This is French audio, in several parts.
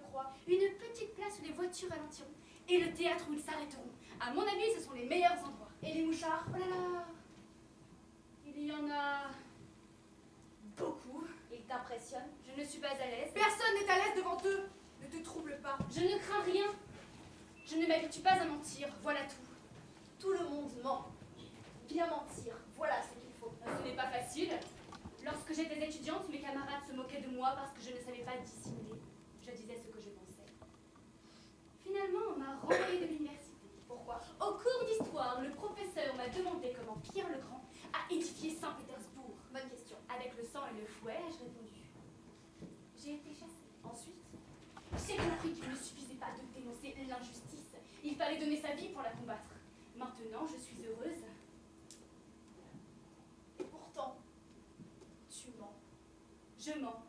crois, une petite place où les voitures ralentiront et le théâtre où ils s'arrêteront. À mon avis, ce sont les meilleurs endroits. Et les mouchards? Oh là là! Il y en a beaucoup. Ils t'impressionnent? Je ne suis pas à l'aise. Personne n'est à l'aise devant eux. Ne te trouble pas. Je ne crains rien. Je ne m'habitue pas à mentir, voilà tout. Tout le monde ment. Bien mentir, voilà ce qu'il faut. Ce n'est pas facile. Lorsque j'étais étudiante, mes camarades se moquaient de moi parce que je ne savais pas dissimuler. Je disais ce que je pensais. Finalement, on m'a renvoyée de l'université. Pourquoi? Au cours d'histoire, le professeur m'a demandé comment Pierre le Grand a édifié Saint-Pétersbourg. Bonne question. Avec le sang et le fouet, ai-je répondu. J'ai été chassée. Ensuite? J'ai compris qu'il ne suffisait pas de dénoncer l'injustice. Il fallait donner sa vie pour la combattre. Maintenant, je suis heureuse. Et pourtant, tu mens. Je mens.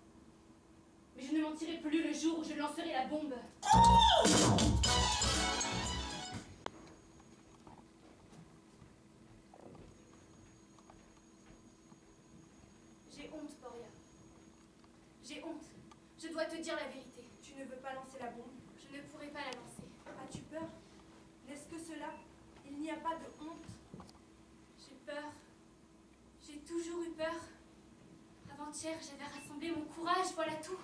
Mais je ne mentirai plus le jour où je lancerai la bombe. J'ai honte, Poria. J'ai honte. Je dois te dire la vérité. Tu ne veux pas lancer la bombe? Je ne pourrai pas la lancer. As-tu peur? N'est-ce que cela? Il n'y a pas de honte. J'ai peur. J'ai toujours eu peur. Avant-hier, j'avais rassemblé mon courage, voilà tout.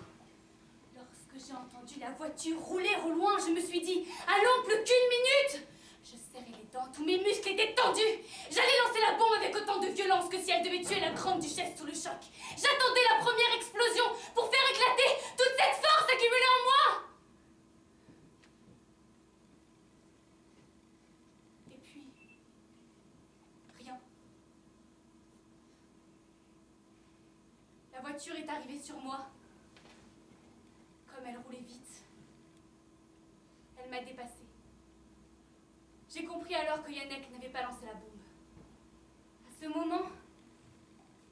Lorsque j'ai entendu la voiture rouler au loin, je me suis dit, allons, plus qu'une minute! Je serrais les dents, tous mes muscles étaient tendus. J'allais lancer la bombe avec autant de violence que si elle devait tuer la grande duchesse sous le choc. J'attendais la première explosion pour faire éclater toute cette force accumulée en moi. Et puis, rien. La voiture est arrivée sur moi. Comme elle roulait vite. Elle m'a dépassée. J'ai compris alors que Yannick n'avait pas lancé la bombe. À ce moment,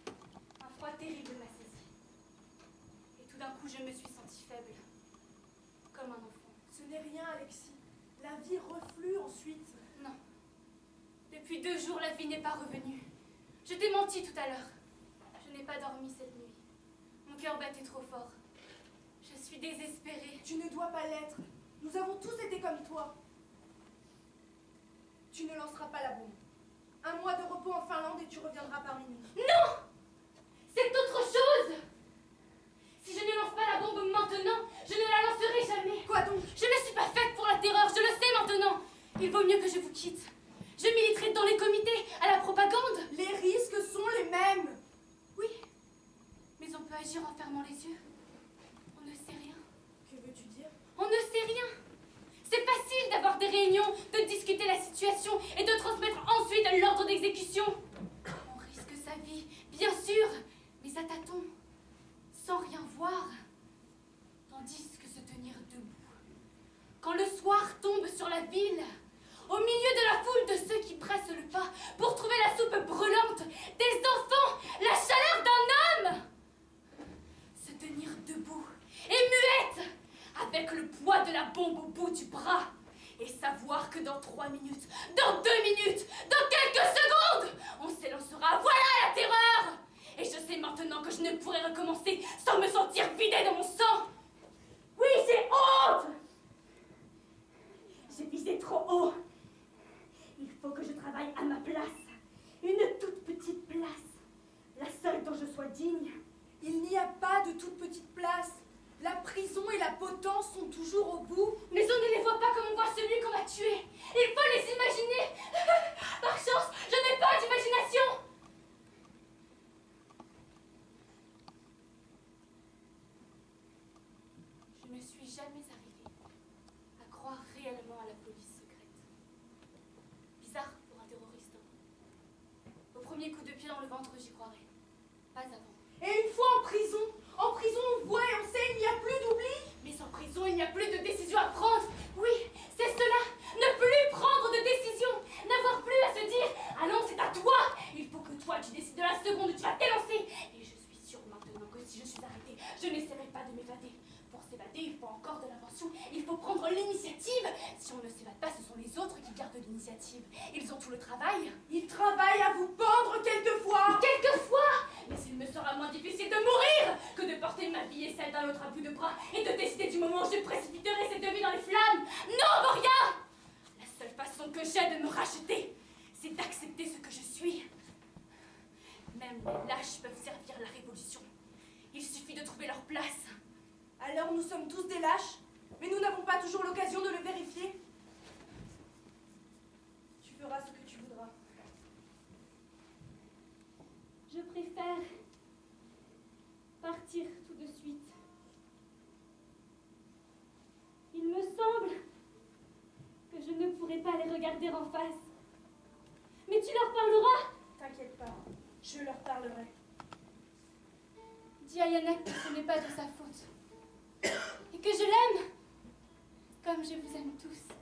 un froid terrible m'a saisi. Et tout d'un coup, je me suis sentie faible. Comme un enfant. Ce n'est rien, Alexis. La vie reflue ensuite. Non. Depuis 2 jours, la vie n'est pas revenue. Je t'ai menti tout à l'heure. Je n'ai pas dormi cette nuit. Mon cœur battait trop fort. Je suis désespérée. Tu ne dois pas l'être. Nous avons tous été comme toi. Tu ne lanceras pas la bombe. 1 mois de repos en Finlande et tu reviendras parmi nous. Non! C'est autre chose! Si je ne lance pas la bombe maintenant, je ne la lancerai jamais. Quoi donc? Je ne suis pas faite pour la terreur, je le sais maintenant. Il vaut mieux que je vous quitte. Je militerai dans les comités, à la propagande. Les risques sont les mêmes. Oui, mais on peut agir en fermant les yeux. On ne sait rien. Que veux-tu dire? On ne sait rien. C'est facile d'avoir des réunions, de discuter la situation et de transmettre ensuite l'ordre d'exécution. On risque sa vie, bien sûr, mais à tâtons, sans rien voir. Tandis que se tenir debout, quand le soir tombe sur la ville, au milieu de la foule de ceux qui pressent le pas pour trouver la soupe brûlante, des enfants, la chaleur d'un homme, se tenir debout et muette, avec le poids de la bombe au bout du bras, et savoir que dans 3 minutes, dans 2 minutes, dans quelques secondes, on s'élancera. Voilà la terreur! Et je sais maintenant que je ne pourrai recommencer sans me sentir vidée de mon sang. Oui, j'ai honte! J'ai visé trop haut. Il faut que je travaille à ma place. Une toute petite place. La seule dont je sois digne. Il n'y a pas de toute petite place. La prison et la potence sont toujours au bout. Mais on ne les voit pas comme on voit celui qu'on va tuer. Il faut les imaginer. Par chance, je n'ai pas d'imagination. Je ne suis jamais arrivée à croire réellement à la police secrète. Bizarre pour un terroriste. Au premier coup de pied dans le ventre, j'y croirais. Pas avant. Et une fois en prison, on voit et on sait, il n'y a plus d'oubli. Mais en prison, il n'y a plus de décision à prendre. Oui, c'est cela. Ne plus prendre de décision. N'avoir plus à se dire, allons, c'est à toi. Il faut que toi, tu décides de la seconde où tu vas t'élancer. Et je suis sûre maintenant que si je suis arrêtée, je n'essaierai pas de m'évader. Pour s'évader, il faut encore de l'invention. Il faut prendre l'initiative. Si on ne s'évade pas, ce sont les autres qui gardent l'initiative. Ils ont tout le travail. Ils travaillent à vous pendre quelquefois. Quelquefois. Mais il me sera moins difficile de mourir que de porter ma vie et celle d'un autre à bout de bras et de décider du moment où je précipiterai cette vie dans les flammes. Non, Moria! La seule façon que j'ai de me racheter, c'est d'accepter ce que je suis. Même les lâches peuvent servir la révolution. Il suffit de trouver leur place. Alors nous sommes tous des lâches, mais nous n'avons pas toujours l'occasion de le vérifier. Tu feras ce que tu voudras. Je préfère partir tout de suite. Il me semble que je ne pourrai pas les regarder en face. Mais tu leur parleras. T'inquiète pas, je leur parlerai. Dis à Yannick que ce n'est pas de sa faute. Et que je l'aime, comme je vous aime tous.